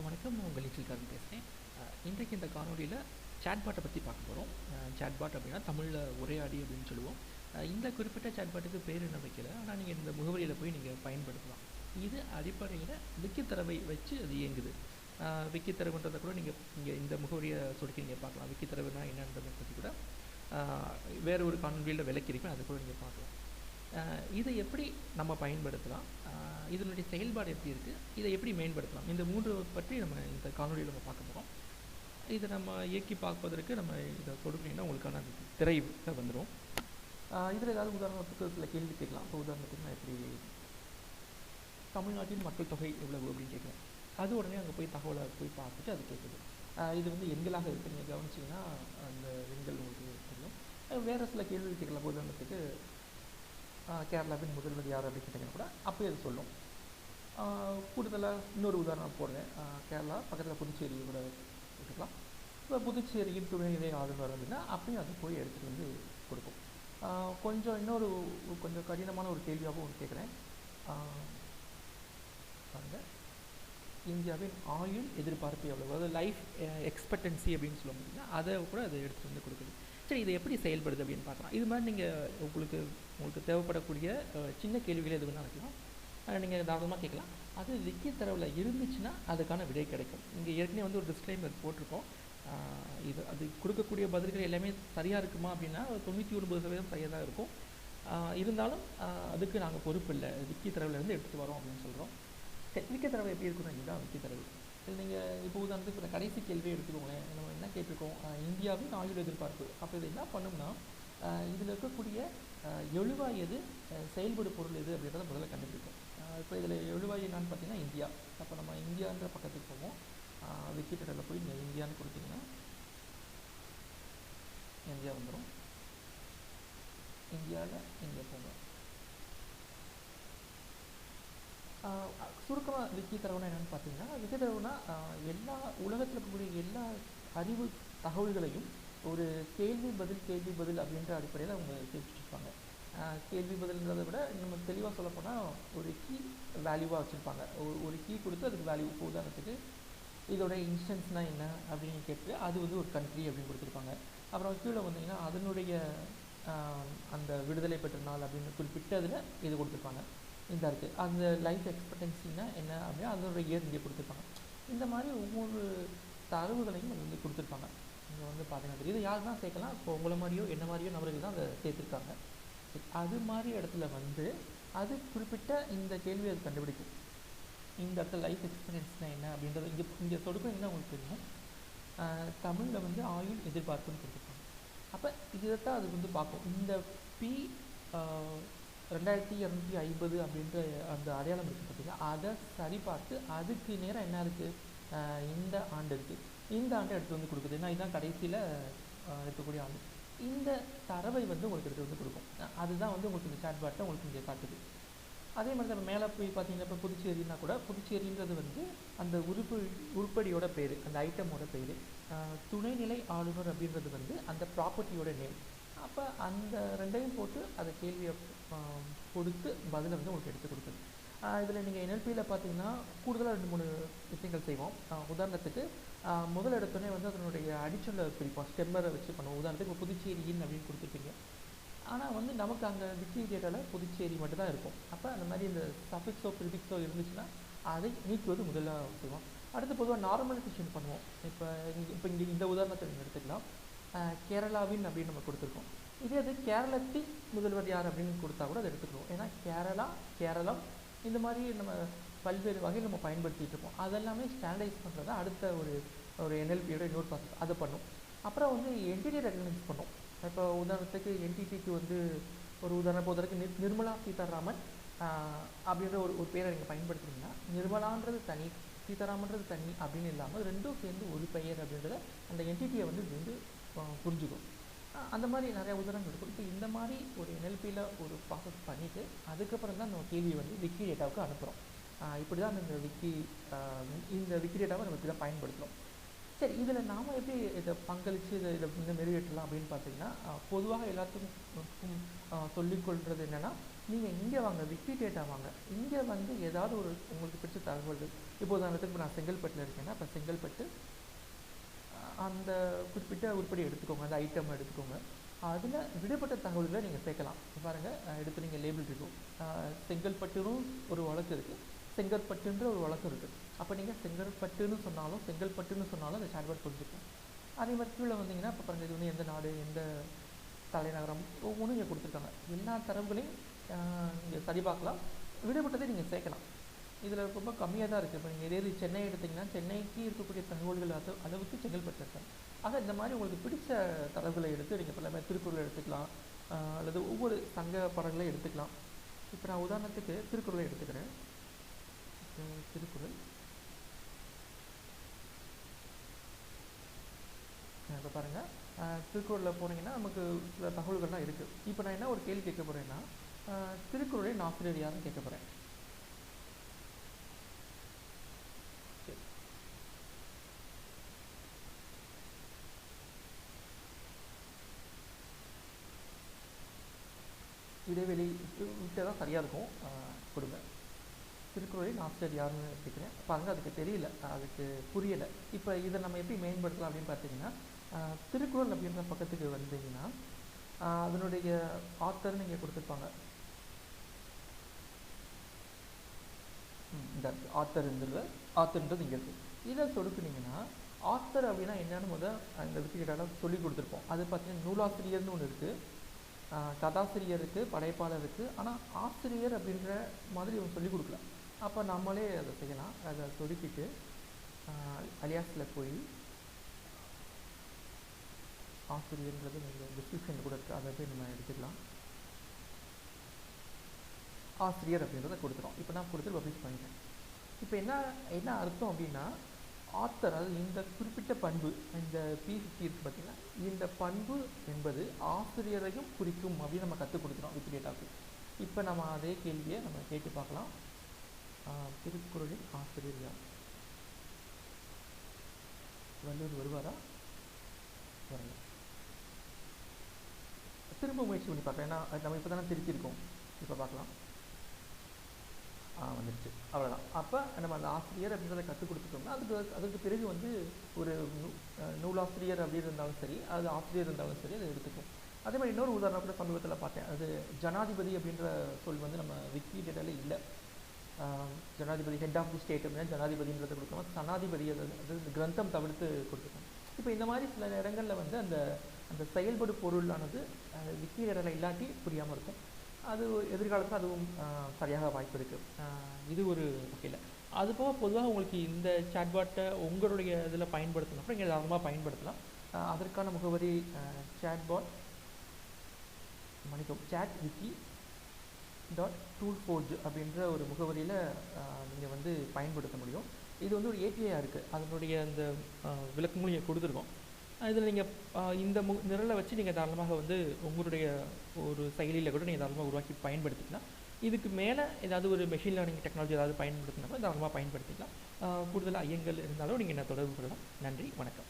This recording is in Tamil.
வணக்கம், நான் உங்கள் நீச்சல்காரன் பேசுகிறேன். இன்றைக்கு இந்த காணொலியில் சேட்பாட்டை பற்றி பார்க்க போகிறோம். சேட்பாட் அப்படின்னா தமிழில் உரையாடி அப்படின்னு சொல்லுவோம். இந்த குறிப்பிட்ட சேட்பாட்டுக்கு பேர் என்ன வைக்கல, ஆனால் நீங்கள் இந்த முகவரியில் போய் நீங்கள் பயன்படுத்தலாம். இது அடிப்படையில் விக்கி தரவை வச்சு அது இயங்குது. விக்கி தரவுன்றதை கூட நீங்கள் இங்கே இந்த முகவரியை சொடுக்கி நீங்கள் பார்க்கலாம். விக்கி தரவுனா என்னன்றதை பற்றி கூட வேறு ஒரு காணொலியில் விளக்கியிருப்பேன், அதை கூட நீங்கள் பார்க்கலாம். இதை எப்படி நம்ம பயன்படுத்தலாம், இதனுடைய செயல்பாடு எப்படி இருக்குது, இதை எப்படி மேம்படுத்தலாம், இந்த மூன்று பற்றி நம்ம இந்த காணொலியில் நம்ம பார்க்க போகிறோம். இதை நம்ம இயக்கி பார்ப்பதற்கு நம்ம இதை கொடுக்கணுன்னா உங்களுக்கான திரை வந்துடும். இதில் ஏதாவது உதாரணத்துக்கு சில கேள்வி கேட்கலாம். இப்போ உதாரணத்துக்கு நான் எப்படி தமிழ்நாட்டின் மக்கள் தொகை எவ்வளவு அப்படின்னு கேட்குறேன். அது உடனே அங்கே போய் தகவலை போய் பார்த்துட்டு அது கேட்குது. இது வந்து எண்களாக இருக்குது. நீங்கள் கவனிச்சிங்கன்னா அந்த எண்கள் உங்களுக்கு தெரியும். வேறு சில கேள்வி கேட்கலாம். உதாரணத்துக்கு கேரளாவின் முதல்வர் யார் அப்படின்னு கேட்டிங்கன்னா கூட அப்போயே அது சொல்லும். கூடுதலாக இன்னொரு உதாரணம் போடுறேன். கேரளா பக்கத்தில் புதுச்சேரி கூட எடுத்துக்கலாம். இப்போ புதுச்சேரியின் துணைநிலை ஆளுநர் அப்படின்னா அப்பயும் அது போய் எடுத்துகிட்டு வந்து கொடுக்கும். இன்னொரு கொஞ்சம் கடினமான ஒரு கேள்வியாகவும் ஒன்று கேட்குறேன். பாருங்கள், இந்தியாவின் ஆயுள் எதிர்பார்ப்பு எவ்வளவு, அதாவது லைஃப் எக்ஸ்பெக்டன்சி அப்படின்னு சொல்ல முடியுங்களா, அதை கூட அதை எடுத்துகிட்டு வந்து கொடுக்குது. சரி, இது எப்படி செயல்படுது அப்படின்னு பார்க்கலாம். இது மாதிரி நீங்கள் உங்களுக்கு தேவைப்படக்கூடிய சின்ன கேள்விகளை எது வேணால் வைக்கலாம். நீங்கள் தாராளமாக கேட்கலாம். அது விக்கி தரவில் இருந்துச்சுன்னா அதுக்கான விடை கிடைக்கும். இங்கே ஏற்கனவே வந்து ஒரு டிஸ்க்ளைமர் போட்டிருக்கோம். அது கொடுக்கக்கூடிய பதில்கள் எல்லாமே சரியாக இருக்குமா அப்படின்னா 99% சரியாக தான் இருக்கும். இருந்தாலும் அதுக்கு நாங்கள் பொறுப்பு இல்லை, விக்கி தரவுலேருந்து எடுத்துகிட்டு வரோம் அப்படின்னு சொல்கிறோம். விக்கி தரவு எப்படி இருக்குன்னா இதுதான் விக்கி தரவு. இது நீங்கள் இப்போ உதாரணத்துக்கு இப்போ கடைசி கேள்வியை எடுத்துக்கோங்களேன். நம்ம என்ன கேட்டிருக்கோம், இந்தியாவின் ஆயுள் எதிர்பார்ப்பு. அப்போ இது என்ன பண்ணும்னா, இதில் இருக்கக்கூடிய எழுவாய் எது, செயல்படு பொருள் எது அப்படின்றத முதல்ல கண்டுபிடிக்கும். இப்போ இதில் எழுவாய் என்னான்னு பார்த்தீங்கன்னா இந்தியா. அப்போ நம்ம இந்தியான்ற பக்கத்துக்கு போவோம். விக்கிபீடியாவில் போய் நீங்கள் இந்தியான்னு கொடுத்தீங்கன்னா இந்தியா வந்துடும். இந்தியாவில் இங்கே போங்க. சுருக்கமாக விக்கி தரவுனா என்னென்னு பார்த்தீங்கன்னா, விக்கி தரவுனா எல்லா உலகத்தில் இருக்கக்கூடிய எல்லா அறிவு தகவல்களையும் ஒரு கேள்வி பதில் அப்படின்ற அடிப்படையில் அவங்க சேர்த்துருப்பாங்க. கேள்வி பதில்ன்றதை விட நம்ம தெளிவாக சொல்லப்போனால் ஒரு கீ வேல்யூவாக வச்சுருப்பாங்க. ஒரு கீ கொடுத்து அதுக்கு வேல்யூ. இப்போ உதாரணத்துக்கு இதோட இன்ஸ்டன்ஸ்னால் என்ன அப்படின்னு கேட்டு அது வந்து ஒரு கண்ட்ரி அப்படின்னு கொடுத்துருப்பாங்க. அப்புறம் கீழே வந்தீங்கன்னா அதனுடைய அந்த விடுதலை பெற்ற நாள் அப்படின்னு குறிப்பிட்டதில் இது கொடுத்துருப்பாங்க. இந்த இருக்குது அந்த லைஃப் எக்ஸ்பெக்டன்சின்னா என்ன அப்படின்னா அதோட இயர் இங்கே கொடுத்துருப்பாங்க. இந்த மாதிரி ஒவ்வொரு தரவுகளையும் அது வந்து கொடுத்துருப்பாங்க. இங்கே வந்து பார்த்தீங்கன்னா தெரியுது. யார் தான் சேர்க்கலாம், இப்போ உங்களை மாதிரியோ என்ன மாதிரியோ நபர்கள் தான் அதை சேர்த்துருக்காங்க. அது மாதிரி இடத்துல வந்து அது குறிப்பிட்ட இந்த கேள்வி அது கண்டுபிடிக்கும். இந்த இடத்துல லைஃப் எக்ஸ்பீரியன்ஸ்னால் என்ன அப்படின்றது இங்கே சொடுக்கிங்கன்னா உங்களுக்கு தெரியும். தமிழில் வந்து ஆயுள் எதிர்பார்ப்புன்னு கொடுத்துருப்பாங்க. அப்போ இதைத்தான் அது வந்து பார்க்கும். இந்த பி 2250 அப்படின்ற அந்த அடையாளம் இருக்குது பார்த்தீங்கன்னா, அதை சரிபார்த்து அதுக்கு நேரம் என்ன இருக்குது, இந்த ஆண்டு இருக்குது, இந்த ஆண்டை எடுத்து வந்து கொடுக்குது. ஏன்னா இதுதான் கடைசியில் இருக்கக்கூடிய ஆண்டு. இந்த தரவை வந்து உங்களுக்கு எடுத்து வந்து கொடுக்கும். அதுதான் வந்து உங்களுக்கு இந்த சேட்பாட்டை உங்களுக்கு இங்கே காட்டுது. அதே மாதிரி தான் மேலே போய் பார்த்தீங்கன்னா, இப்போ புதுச்சேரின்னா கூட புதுச்சேரின்றது வந்து அந்த உருப்படியோட பேர், அந்த ஐட்டமோட பேர். துணைநிலை ஆளுநர் அப்படின்றது வந்து அந்த ப்ராப்பர்ட்டியோட நேம். அப்போ அந்த ரெண்டையும் போட்டு அதை கேள்வியை கொடுத்து பதிலை வந்து உங்களுக்கு எடுத்து கொடுக்குது. இதில் நீங்கள் NLPயில் பார்த்தீங்கன்னா கூடுதலாக 2-3 விஷயங்கள் செய்வோம். உதாரணத்துக்கு முதல் எடுத்தோடனே வந்து அதனுடைய அடிச்சொல்லை பிரிப்போம், ஸ்டெம்மரை வச்சு பண்ணுவோம். உதாரணத்துக்கு இப்போ புதுச்சேரியின் அப்படின்னு கொடுத்துருப்பீங்க. ஆனால் வந்து நமக்கு அங்கே விக்கிபீடியாவில் புதுச்சேரி மட்டும் தான் இருக்கும். அப்போ அந்த மாதிரி இந்த சஃபிக்ஸோ ப்ரிஃபிக்ஸோ இருந்துச்சுன்னா அதை நீக்குவது முதல்ல செய்வோம். அடுத்து பொதுவாக நார்மலைசேஷன் பண்ணுவோம். இப்போ இங்கே இந்த உதாரணத்தை நீங்கள் எடுத்துக்கலாம். கேரளாவின் அப்படின்னு நம்ம கொடுத்துருக்கோம். இதே அது கேரளத்தின் முதல்வர் யார் அப்படின்னு கொடுத்தா கூட அதை எடுத்துக்கிறோம். ஏன்னா கேரளம் இந்த மாதிரி நம்ம பல்வேறு வகையில் நம்ம பயன்படுத்திகிட்டு இருப்போம். அதெல்லாமே ஸ்டாண்டர்டைஸ் பண்ணுறது அடுத்த ஒரு NLPயோட இன்னொரு ப்ராசஸ் அதை பண்ணும். அப்புறம் வந்து என்டிட்டி ரெகக்னைஸ் பண்ணும். இப்போ உதாரணத்துக்கு என்டிடிக்கு வந்து ஒரு உதாரணத்துக்கு நிர்மலா சீதாராமன் அப்படின்ற ஒரு பேரை நீங்கள் பயன்படுத்துனீங்கன்னா, நிர்மலான்றது தனி, சீதாராமன்றது தனி அப்படின்னு இல்லாமல் ரெண்டும் சேர்ந்து ஒரு பெயர் அப்படின்றத அந்த என்டிட்டியை வந்து இது வந்து புரிஞ்சுக்கும். அந்த மாதிரி நிறையா உதாரணங்கள் இருக்கும். இப்போ இந்த மாதிரி ஒரு NLPயில் ஒரு ப்ராசஸ் பண்ணிவிட்டு அதுக்கப்புறம் தான் நம்ம கேள்வியை வந்து விக்கிடேட்டாவுக்கு அனுப்புகிறோம். இப்படி தான் இந்த விக்கிடேட்டாவை நம்ம இப்படி தான் பயன்படுத்துகிறோம். சரி, இதில் நாம் எப்படி இதை பங்களித்து இதை வந்து மெருகேற்றலாம் அப்படின்னு பார்த்தீங்கன்னா, பொதுவாக எல்லாத்துக்கும் சொல்லிக்கொள்கிறது என்னென்னா, நீங்கள் இங்கே வாங்க, விக்கிடேட்டா வாங்க. இங்கே வந்து ஏதாவது ஒரு உங்களுக்கு பிடிச்ச தகவல்கள், இப்போ உதாரணத்துக்கு நான் செங்கல்பட்டில் இருக்கேன்னா இப்போ செங்கல்பட்டு அந்த குறிப்பிட்ட உருப்படி எடுத்துக்கோங்க, அந்த ஐட்டம் எடுத்துக்கோங்க. அதில் விடுபட்ட தகவல்களை நீங்கள் சேர்க்கலாம். பாருங்கள், எடுத்து நீங்கள் லேபிள் இருக்கும். செங்கல்பட்டுன்னு ஒரு வழக்கு இருக்குது, செங்கல்பட்டுன்ற ஒரு வழக்கு இருக்குது. அப்போ நீங்கள் செங்கல்பட்டுன்னு சொன்னாலும் அந்த சாட்பாட் புரிஞ்சுக்கும். அதே மாதிரி கீழே வந்தீங்கன்னா இப்போ பாருங்கள், இது வந்து எந்த நாடு, எந்த தலைநகரம், ஒவ்வொன்றும் இங்கே கொடுத்துருக்காங்க. எல்லா தரவுகளையும் நீங்கள் சரி பார்க்கலாம், விடுபட்டதை நீங்கள் சேர்க்கலாம். இதில் ரொம்ப கம்மியாக தான் இருக்குது. இப்போ நீங்கள் இதே சென்னை எடுத்திங்கன்னா சென்னைக்கு இருக்கக்கூடிய தகவல்கள் அளவுக்கு செங்கல்பட்டு இருக்காங்க. ஆக இந்த மாதிரி உங்களுக்கு பிடிச்ச தரவுகளை எடுத்து நீங்கள் எல்லாமே திருக்குறள் எடுத்துக்கலாம், அல்லது ஒவ்வொரு சங்க பாடல்களை எடுத்துக்கலாம். இப்போ நான் உதாரணத்துக்கு திருக்குறளை எடுத்துக்கிறேன். திருக்குறள் இப்போ பாருங்கள், திருக்குறளில் போனீங்கன்னா நமக்கு சில தகவல்கள்லாம் இருக்குது. இப்போ நான் என்ன ஒரு கேள்வி கேட்க போகிறேன்னா, திருக்குறளின் ஆசிரியர் யாருன்னு கேட்க போகிறேன். இடைவெளி விட்டு தான் சரியாக இருக்கும், கொடுங்க. திருக்குறளின் ஆசிரியர் யாருன்னு கேட்குறேன். பாருங்கள், அதுக்கு தெரியல, அதுக்கு புரியலை. இப்போ இதை நம்ம எப்படி மேம்படுத்தலாம் அப்படின்னு பார்த்தீங்கன்னா, திருக்குறள் அப்படின்ற பக்கத்துக்கு வந்தீங்கன்னா அதனுடைய ஆத்தர்னு இங்கே கொடுத்துருப்பாங்க. இந்த ஆத்தர்ன்றது இங்கே இருக்குது. இதை சொடுக்குனீங்கன்னா ஆத்தர் அப்படின்னா என்னன்னு அந்த விக்கிடேட்டால சொல்லி கொடுத்துருப்போம். அது பார்த்தீங்கன்னா நூலாசிரியர்னு ஒன்று இருக்குது, கதாசிரியர் இருக்குது, படைப்பாளர் இருக்குது. ஆனால் ஆசிரியர் அப்படின்ற மாதிரி இவங்க சொல்லிக் கொடுக்கல. அப்போ நம்மளே அதை செய்யலாம். அதை சொடுக்கிட்டு அலியாஸில் போய் ஆசிரியர்ன்றது நீங்கள் டிஸ்கிரிப்ஷனில் கூட இருக்குது, அதை போய் நம்ம எடுத்துக்கலாம். ஆசிரியர் அப்படின்றத கொடுத்துரும். இப்போ நான் கொடுத்து பப்ளிஷ் பண்ணிட்டேன். இப்போ என்ன அர்த்தம் அப்படின்னா, ஆத்தர், அதாவது இந்த குறிப்பிட்ட பண்பு, இந்த P50 இருக்குது பார்த்தீங்கன்னா, இந்த பண்பு என்பது ஆசிரியரையும் குறிக்கும் அப்படின்னு நம்ம கற்றுக் கொடுக்குறோம் விக்கிடேட்டாவுக்கு. இப்போ நம்ம அதே கேள்வியை நம்ம கேட்டு பார்க்கலாம். திருக்குறளின் ஆசிரியர் யார்? வள்ளுவர் வருவாரா? வரல. திரும்ப முயற்சி பண்ணி பார்க்கலாம். ஏன்னா நம்ம இப்போ தானே திருத்திருக்கோம். இப்போ பார்க்கலாம். வந்துடுச்சு, அவ்வளோதான். அப்போ நம்ம அந்த ஆசிரியர் அப்படின்றத கற்றுக் கொடுத்துட்டோம்னா அதுக்கு பிறகு வந்து ஒரு நூலாசிரியர் அப்படின்னு இருந்தாலும் சரி, அது ஆசிரியர் இருந்தாலும் சரி, அதை எடுத்துக்கும். அதே மாதிரி இன்னொரு உதாரணம் கூட சமீபத்தில் பார்த்தேன். அது ஜனாதிபதி அப்படின்ற சொல் வந்து நம்ம விக்கிடேட்டால இல்லை. ஜனாதிபதி, ஹெட் ஆஃப் தி ஸ்டேட் அப்படின்னா ஜனாதிபதின்றதை கொடுக்காம சனாதிபதி, அது கிரந்தம் தவிர்த்து கொடுத்துருக்கோம். இப்போ இந்த மாதிரி சில இடங்களில் வந்து அந்த செயல்படு பொருளானது விக்கிடேட்டால இல்லாட்டி புரியாமல் இருக்கும். அது எதிர்காலத்தில் அதுவும் சரியாக வாய்ப்பு இருக்குது. இது ஒரு வகையில். அதுபோக பொதுவாக உங்களுக்கு இந்த சாட்பாட்டை உங்களுடைய இதில் பயன்படுத்தணும், நீங்கள் தாராளமாக பயன்படுத்தலாம். அதற்கான முகவரி chatwiki.toolforge அப்படின்ற ஒரு முகவரியில் நீங்கள் வந்து பயன்படுத்த முடியும். இது வந்து ஒரு ஏபிஐயாக இருக்குது, அதனுடைய அந்த விளக்கங்களும் இங்கே கொடுத்துருக்கோம். இதில் நீங்கள் இந்த நிரலை வச்சு நீங்கள் தாராளமாக வந்து உங்களுடைய ஒரு செயலியில் கூட நீங்கள் தாராளமாக உருவாக்கி பயன்படுத்திக்கலாம். இதுக்கு மேலே ஏதாவது ஒரு மெஷின் லேர்னிங் டெக்னாலஜி ஏதாவது பயன்படுத்தினா தாராளமாக பயன்படுத்திக்கலாம். கூடுதலாக ஐயங்கள் இருந்தாலும் நீங்கள் என்ன தொடர்பு கொள்ளலாம். நன்றி, வணக்கம்.